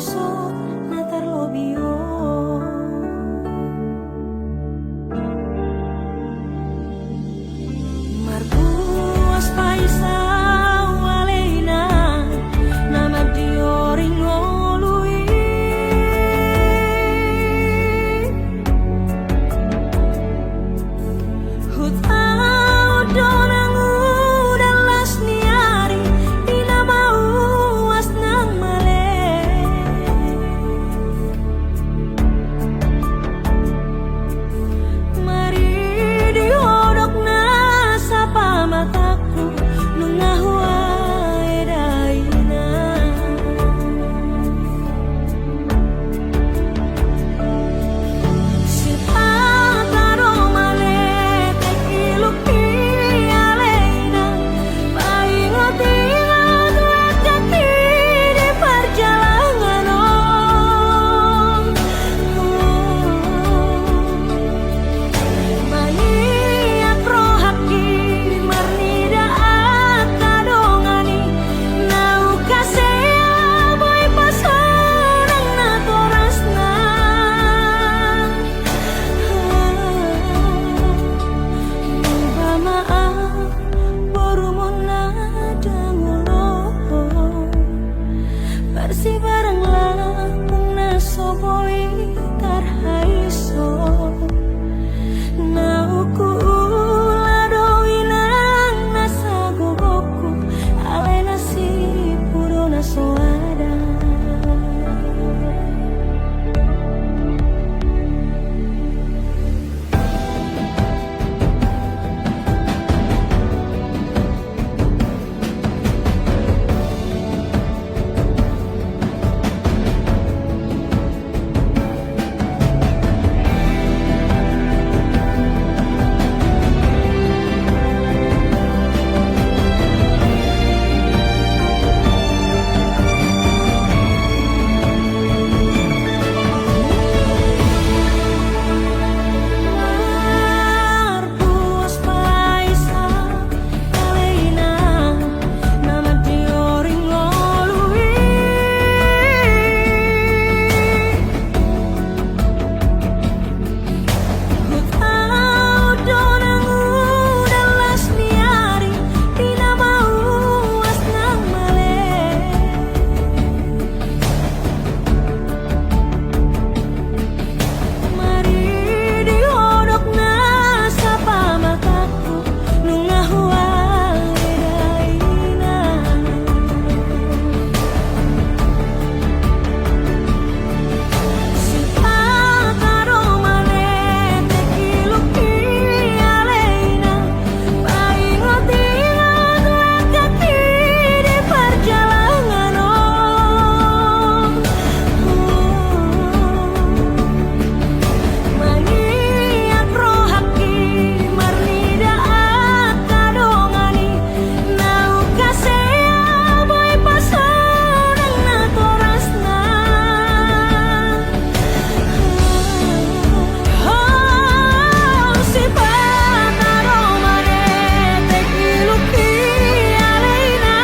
puso na tarlobio. Marpuas paisau aleina nama dioring ngolui hutau donangu dan lasniari ina mauas nang male mari diodok na sapa mataku nungahua edaina sipataro male tekiluki aleina paingot ingat kaki di perjalanan banyak rohaki marnida akadongani nau kasea boy pasarang na torasna Muba maaf borumun nada ngulo Persi bareng lapung nasoboi tarhaiso Nauku uladoi nang nasa gogoku alena si puro nasoada Marpuas paisau aleina nama dioring ngolui hutau donangu dan lasniari tina mauas nang male mari diodok na sapa mataku nungahua edaina sipataro male tekiluki aleina paingot ingat kaki di perjalanan banyak rohaki marnida akadongani nau kasea boy pasarang na torasna sipataro male tekiluki aleina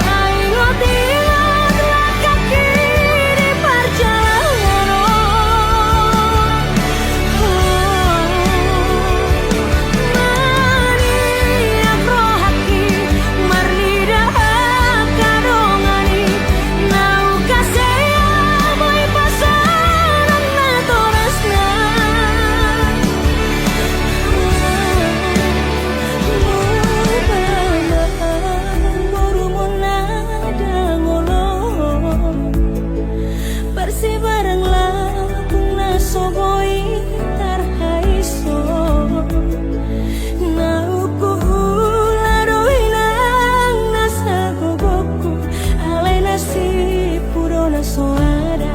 paingot ingat kaki di perjalanan banyak rohaki marnida akadongani nau kasea boy pasarang na torasna borumun nada ngulo Persi bareng lapung nasoboi tarhaiso Nauku uladoi nang nasa gogoku alena si puro nasoada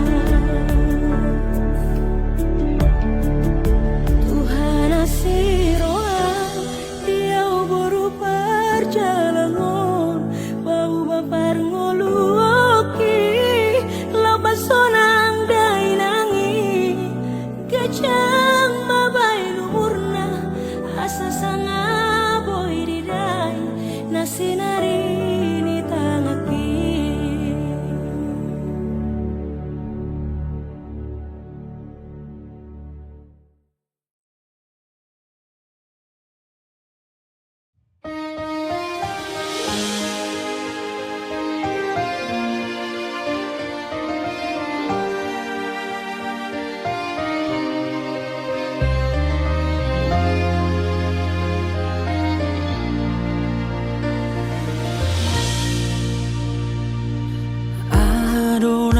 Tuhan asiroa diau boru perjalanan bau bapar ngoluoki loba sonang dainangi kejang babai lumurna asa sanga boy didai nasinari ni tangaki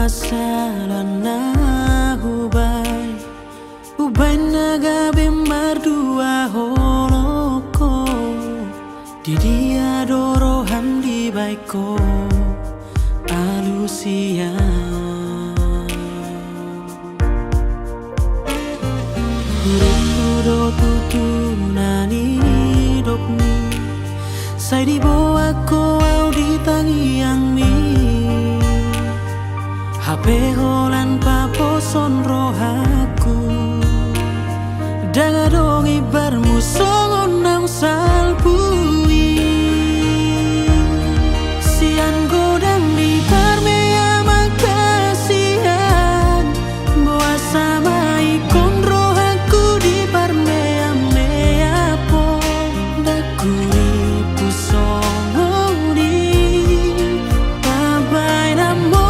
masalahna Ubay nagabe mardua holoko Didia doro hamdi baiko alusia Huruf tutu nani dopni Sai di bawah ko au di tangi yang mi HP holan paposon rohaku Daga dong ibarmu songon nang salpui Sian godang di parmea makasihan Boa sama ikon rohaku di parmea mea po Dakuri pusongoni Pabai namo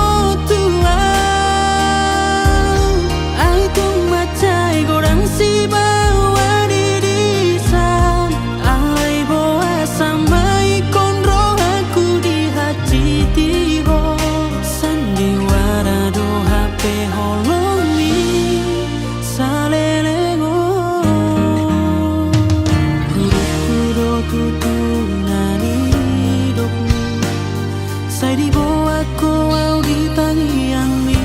Sai di bawah ko au di tangi yang mi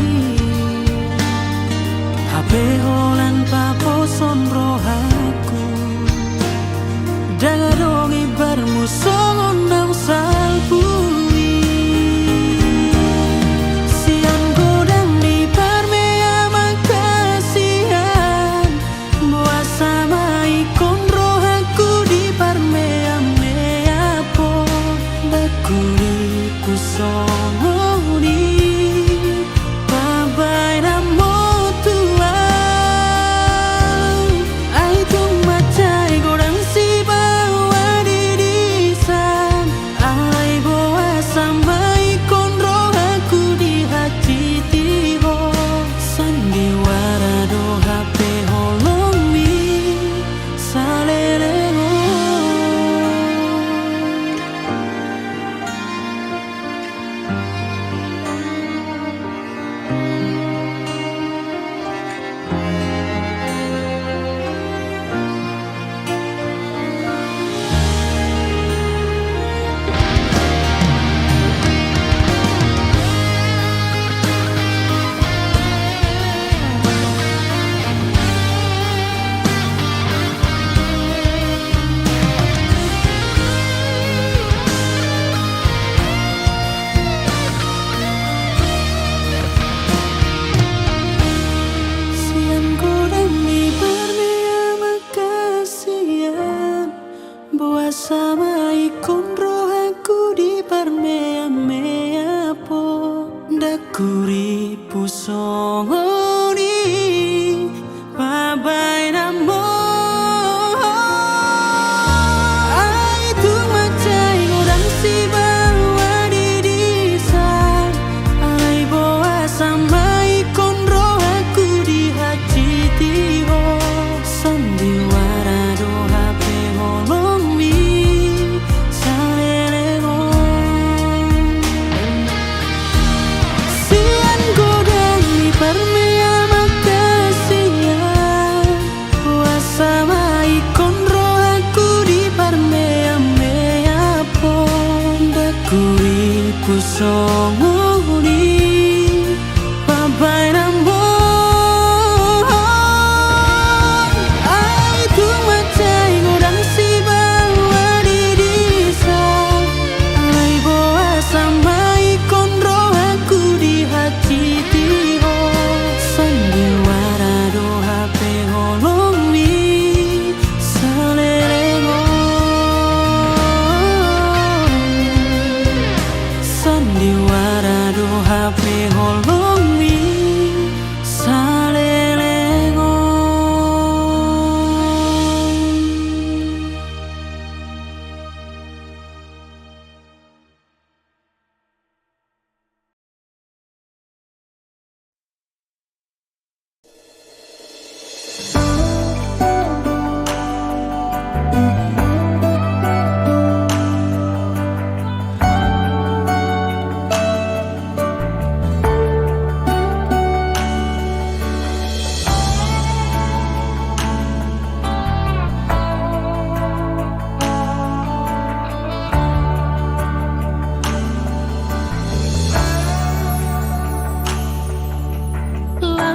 HP holan paposon rohaku Daga dong ibarmu songon nang salpui Sian godang di parmea makasihan Boa sama ikon rohaku di parmea mea po Bakuri kusongoni Pabai namo tuang Ai tung macai godang si bawa dirisan Ai boa sama ikon rohaku di hati tiho Sandiwara do HP holong mi salelego Sama ikon rohaku di parmea mea po Dakuri pusongoni Pabai namo Ai tu macai godang si bawa dirisan Ai boa sama ikon rohaku di hati tiho Sandiwara do HP holong Perme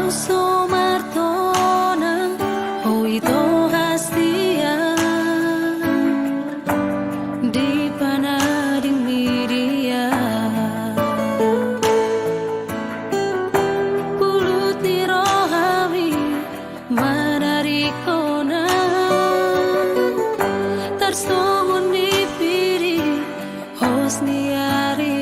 Sumartona, oh itu hastia di panading media. Pulut di rohawi manarikona, tersuhun di piri hosniari.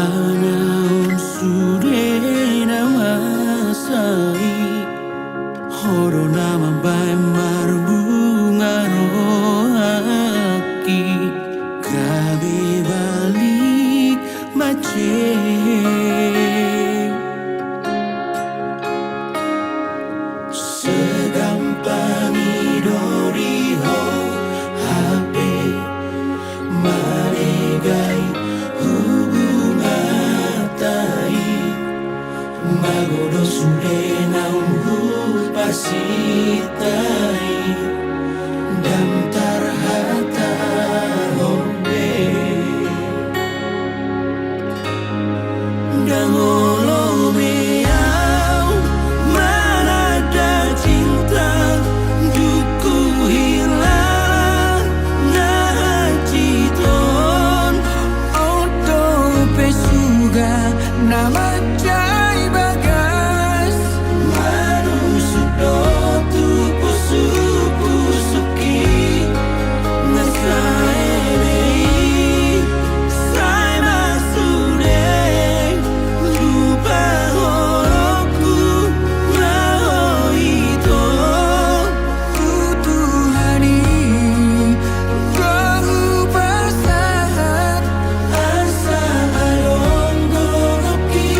Anaon sude nawasai Horo nama bae marbunga rohaki Kabe balik mace Segampang idori ho HP Maregai hubungan tai Magodo sude naungu pasitai Damtar hata hombe Dangolo meau Mana ada cinta Duku hilang Nah citon Oto pesuga Nama cai bagas Manusuk dotu pusuki Nasaelei Sai masude Lupa horoku Nao ito Kutuhani Kau bersahat Asa along goroki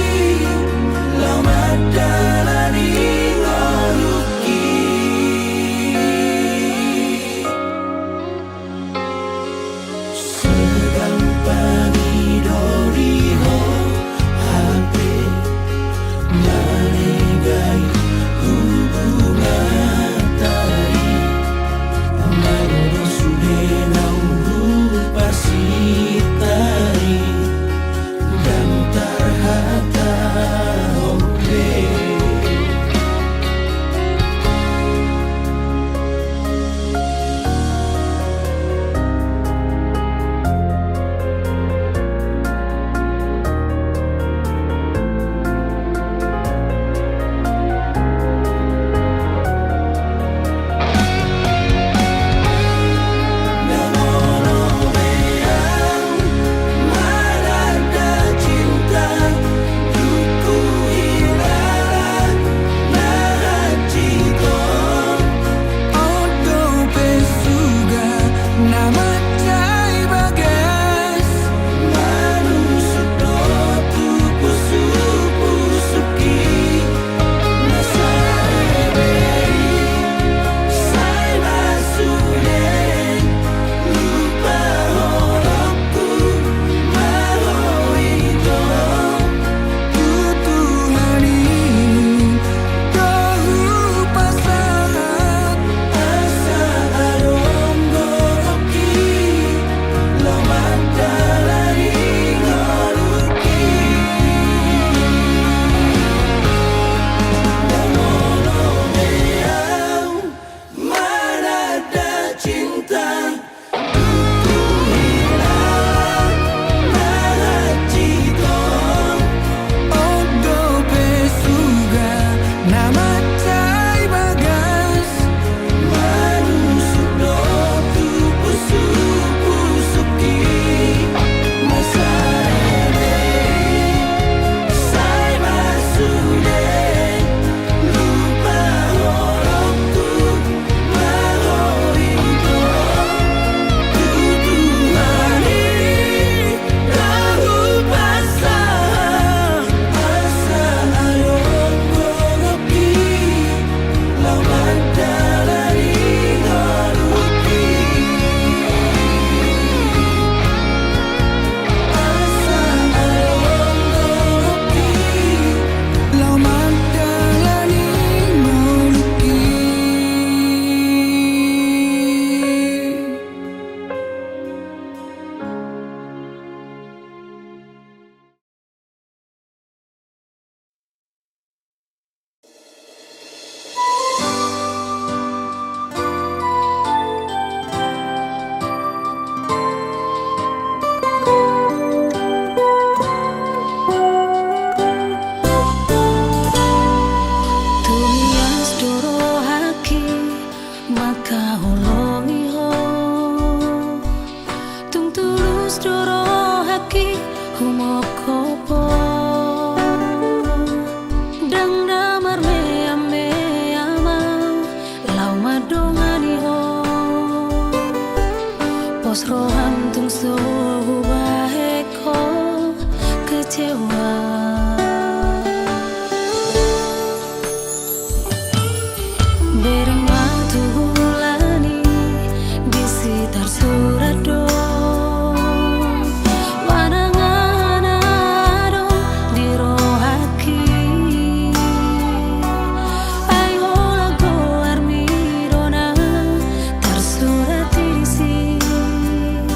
Bereng waktu hulani di sekitar Surado, manangan ado di rohaki. Ai hola goar mirona tersurat di sini.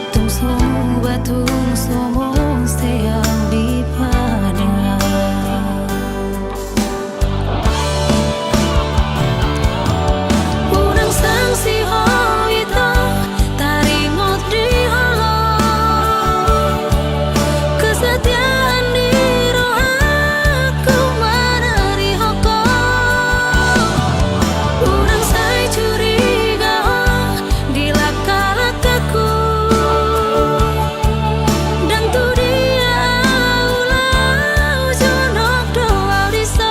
Tung somu batung somo yang di padang. Si ho ito taringot di halo, kesetiaan di roh aku menari hoko. Urang saya curiga di laka-lakaku, dan tu dia ulau jonok doa diso.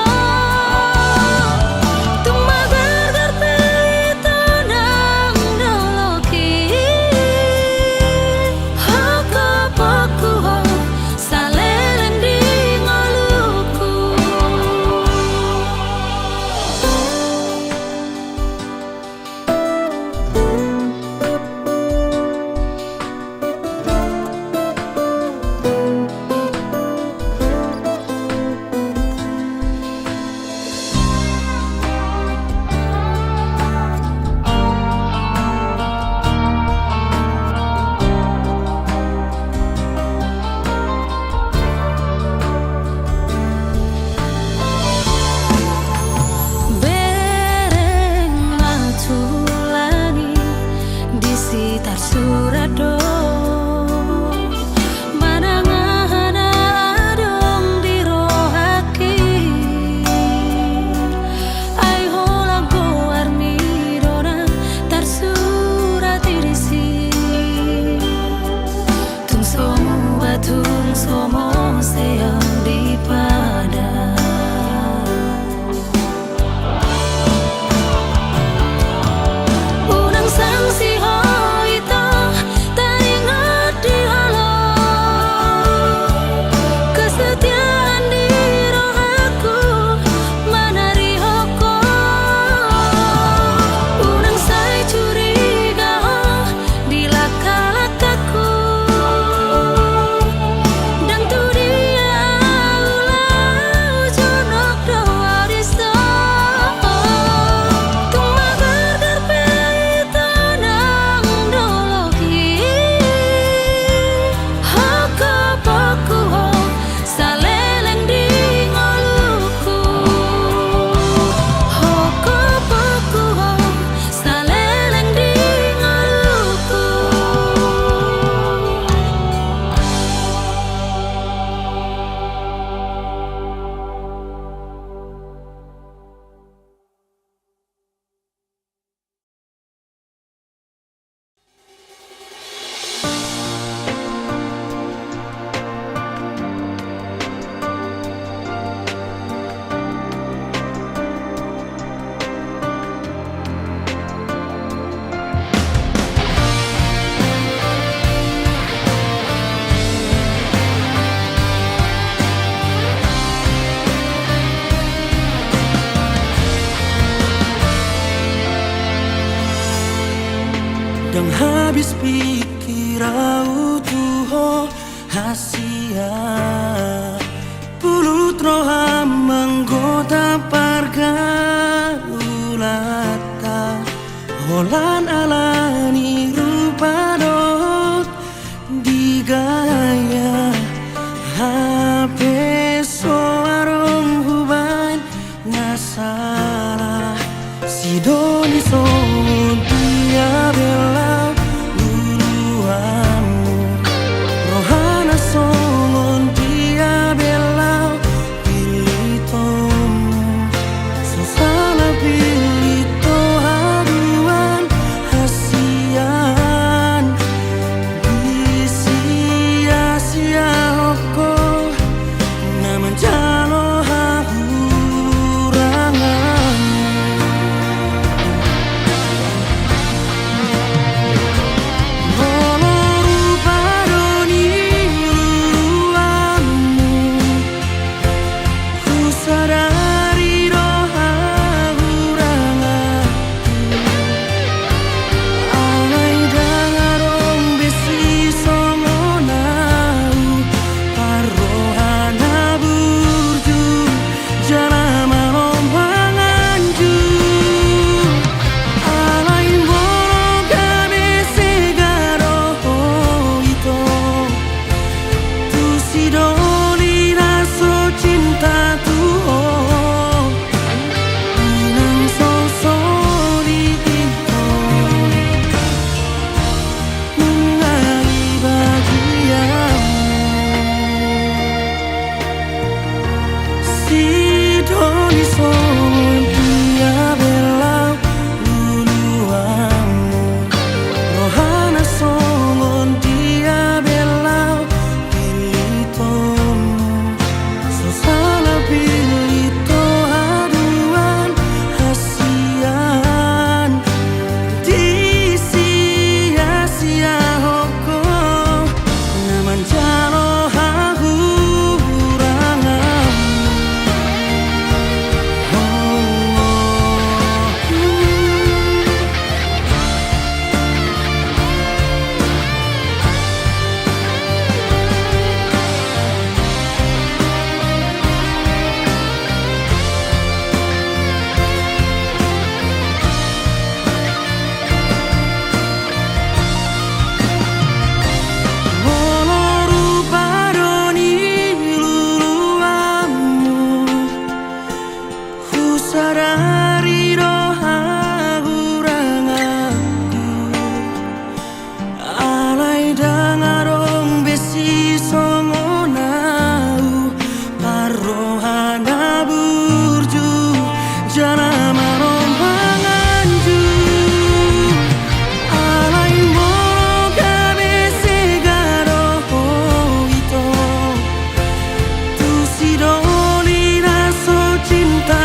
Sekitar Surado, manangan adong di rohaki. Ai hola goar mirona tersurat di sini. Tung somu batung somo yang di padang. Unang sang si ho Dang habis pikir autuho hasia pulut roha menggoda pargaulata holan alani rupa dot digaya HP soarong huban ngasala sidoni son dia bela sidoni rasa cinta tuh nang sosori itu mengai bagianmu sidoni son dia belau luluamu rohana songon dia belau pilitomu sosala pilito haduan hasian di sia-sia hoko naman jalo hahurangamu sadari doha huranganku alai dangarong besi songonau parohana burju jana marong hanganju alai moga besi garoho ito tu sidoni raso cinta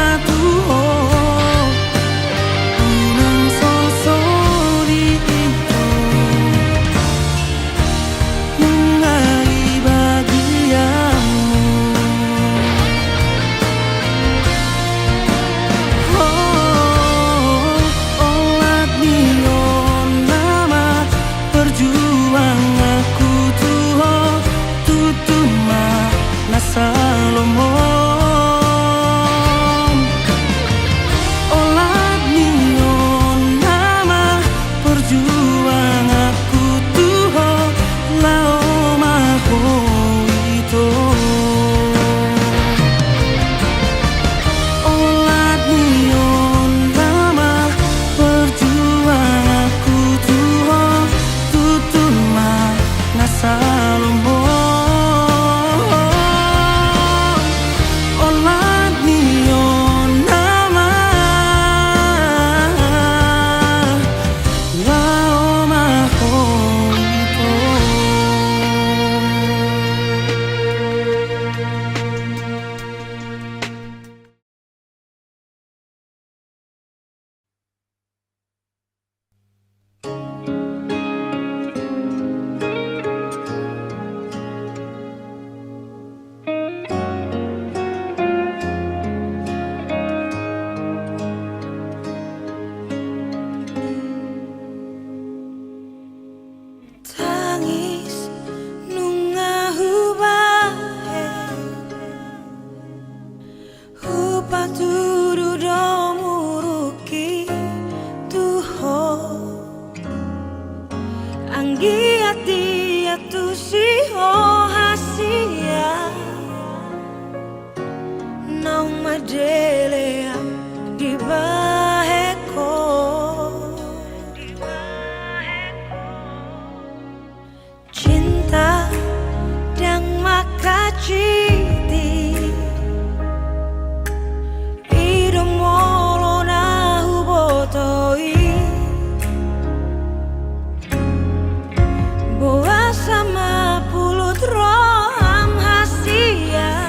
Salomon olat nion nama perjuang aku tuho lao maho itu olat nion nama perjuang aku tuho tutuma nasalomon Madelea di baheko cinta dan makaciti idomolo na hubotoi boa sama pulut roham hasia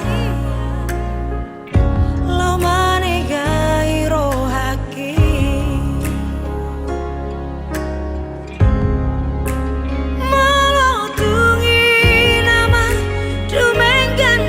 Melontungi nama Dumengan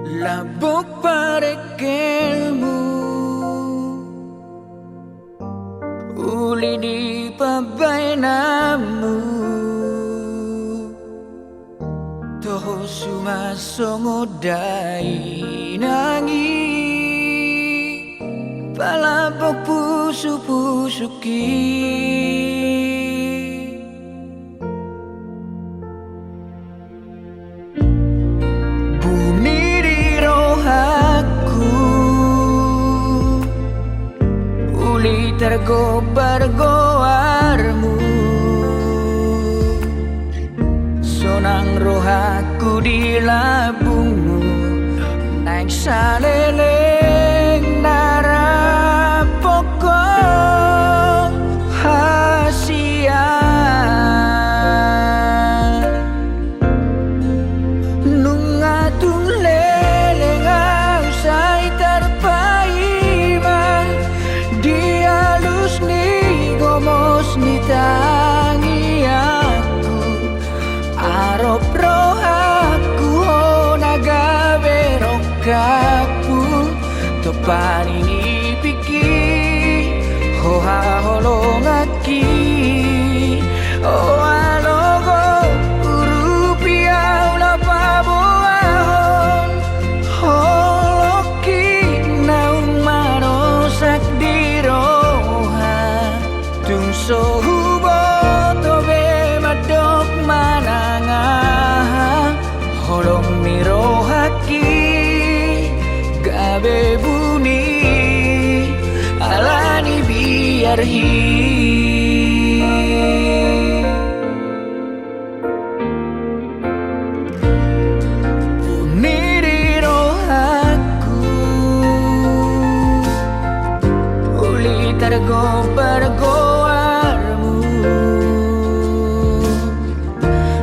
labok parekelmu uli di pabainamu toho sumasongodai nangi palabok pusu-pusuki bumi di rohaku uli tergobar-goarmu sonang rohaku di labungmu naik saleleng narapokong hasia nungatung leleng ang say tarpaiman dialus ni gomos ni tangi aku arop rohaku ho nagaberok kapu topan ini piki ho haholong aki oh alogo urupiau la pabuahon holoki naung marosak di roha tung sohubo tobe madok mananga holong ni rohaki gabe buni alani biar buni di rohaku uli tergobar-goarmu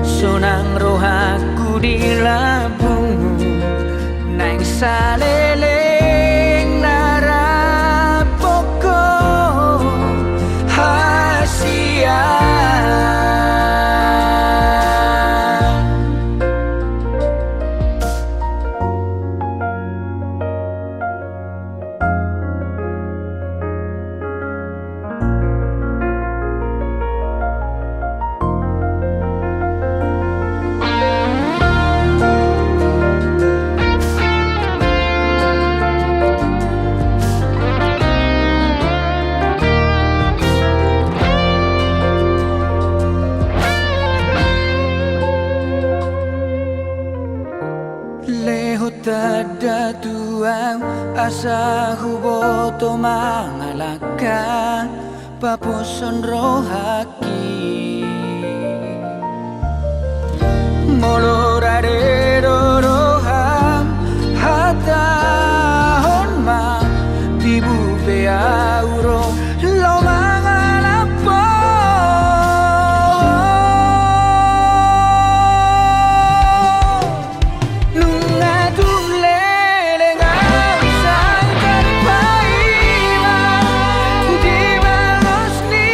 sonang rohaku di labungmu naik saleleng narapokong hasia leho tada tuang asa huboto mangalaka paposon rohaki molorarero roham hatahon ma tibu beauro lo mangalapo nungatung leleng ang sang tarpaiman di malos ni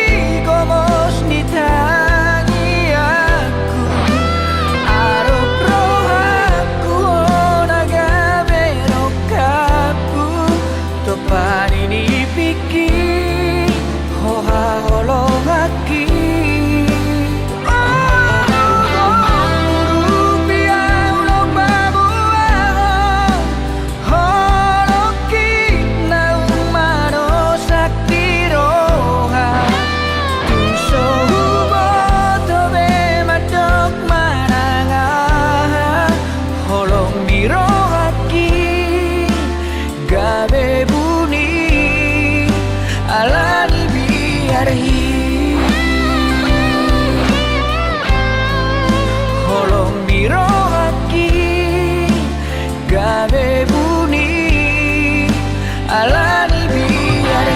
gomos ni tangi aku arop rohaku nagaberok kapu topan ini pikir ho haholong aki rupiau lo babuahon holoki naung marosak di roha tung sohubo tobe madok mananga holong di rohaki gabe buni alani biar holong di rohaki gabe buni alani biar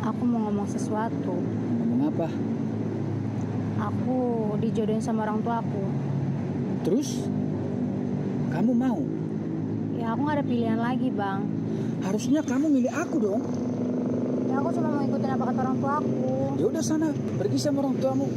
Aku mau ngomong sesuatu. Ngomong apa? Aku dijodohin sama orang tua aku. Terus? Kamu mau? Ya aku gak ada pilihan lagi, Bang. Harusnya kamu milih aku dong. Ya aku cuma mau ikutin apa kata orang tua aku. Ya udah sana, pergi sama orang tuamu.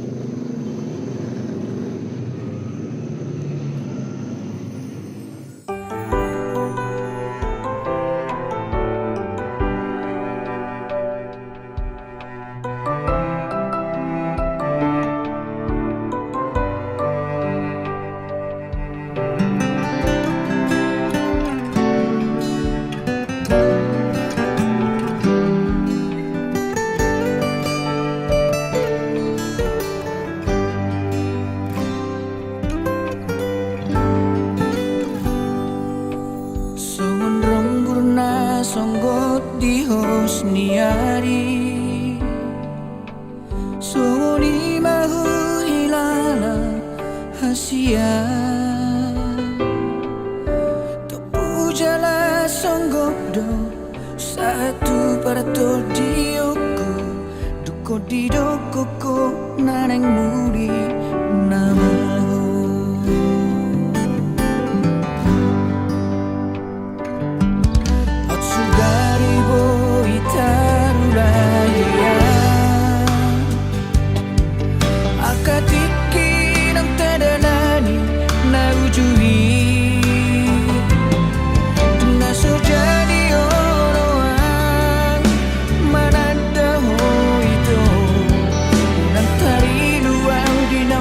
Songon ronggurna songgot di hosniari Songoni mahu hilala hasia Topu jala songgok do Satu parator dioko Duko di doko ko naneng muri namahu Otsugari bo itarulaya Akatiki ng tadanani na ujui Tunaso jadi orang mananda ho ito Unang tariluang di na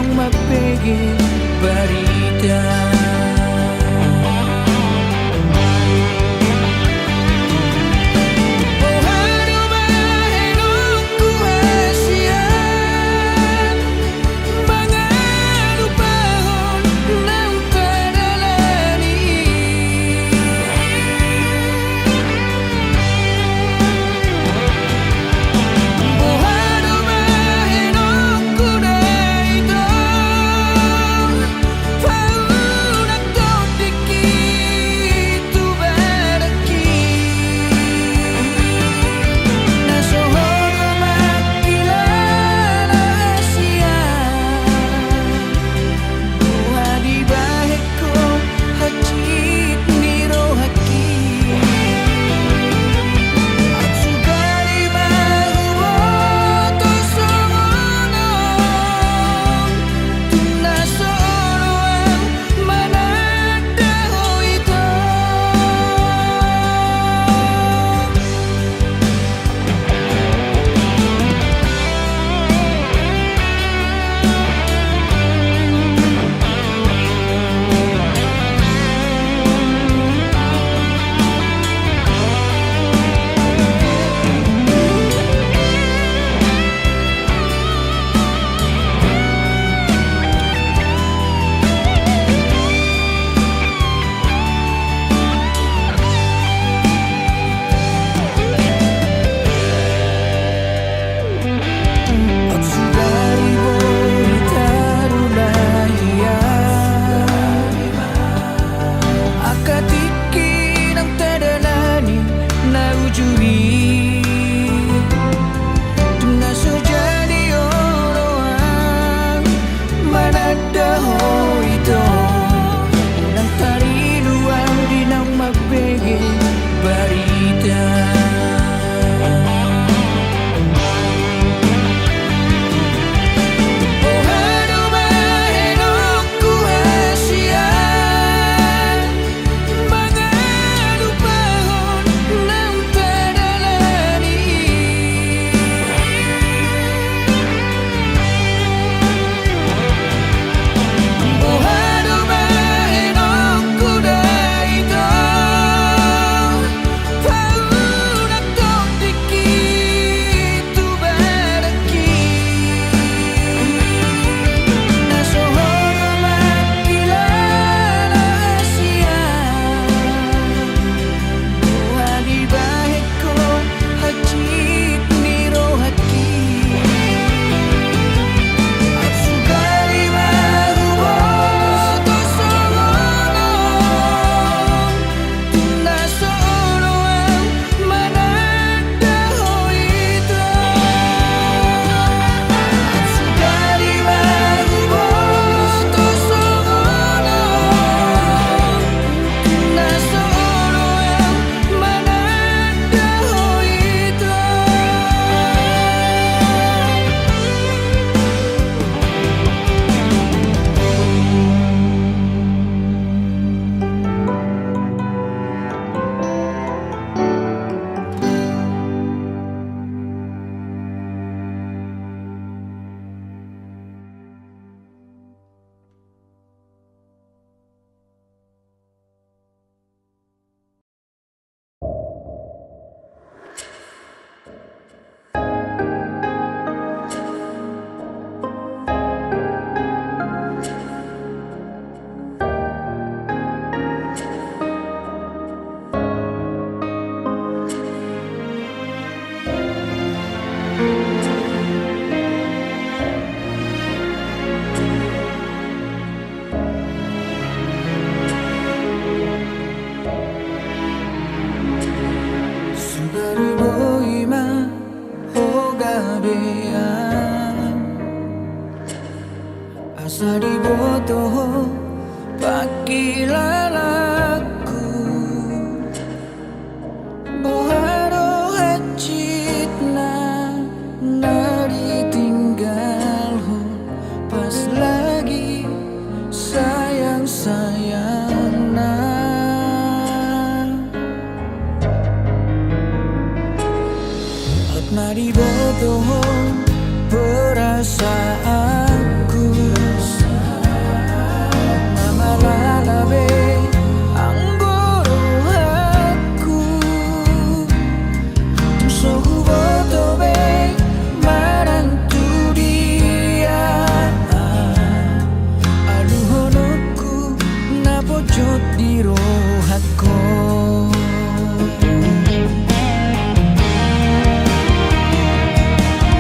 pojok di rohatku.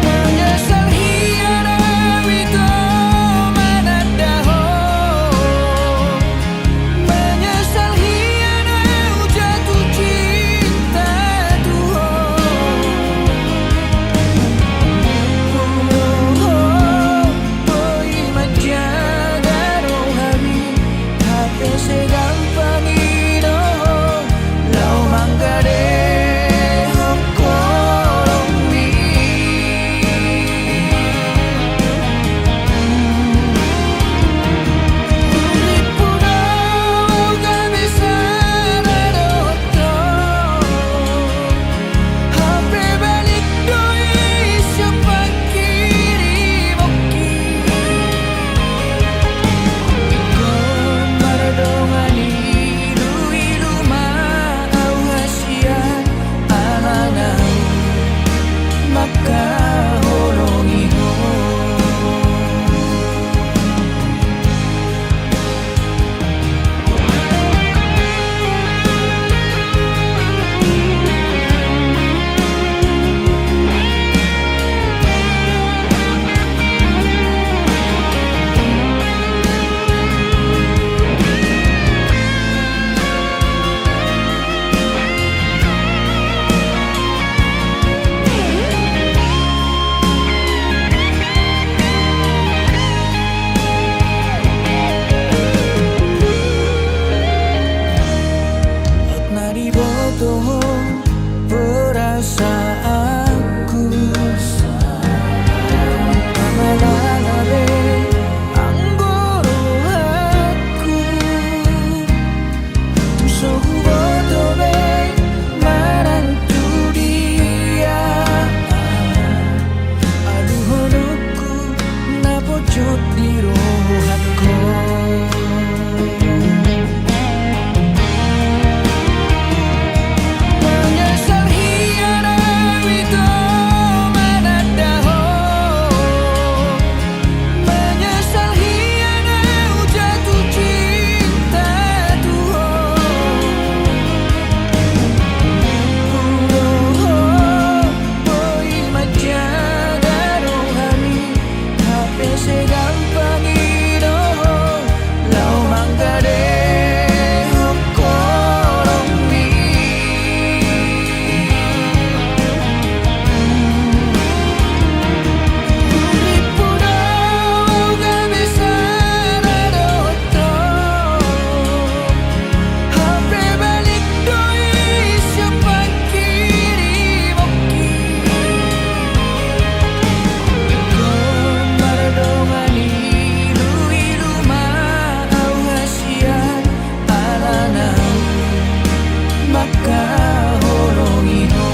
Menyesal hiana wito manadaho, menyesal hiana jatuh cinta tuho. Boy majaga rohani hati segampang ino lau manggade hokorongmi. Lipuno kami saradoto hape balik doi siapa kiri moki. Komar dongani ilu mau hasian alanau maka holongiho. Nari bodoh perasaanku, amalalabe anggoro aku. Sohu bodoh be marantu dia, aduh honokku na pojok di rohatku. Menyesal hiana wito manadaho, menyesal hiana jatuh cinta tuho. Boy majaga rohani hape segampang ino lau manggade hokorongmi. Lipuno kami saradoto hape balik doi siapa kiri moki. Komar dongani ilu mau hasian alanau maka holongiho.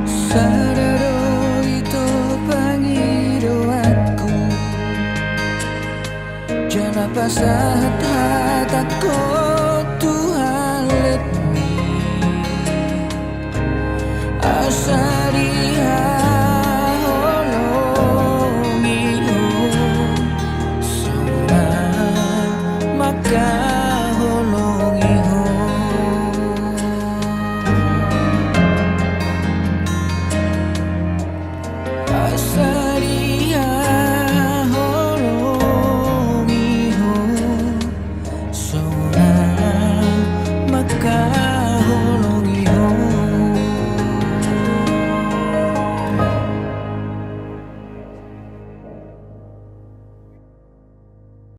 Sadaro itu pangidoatku, jangan pasahat hataku Tuhan let me asa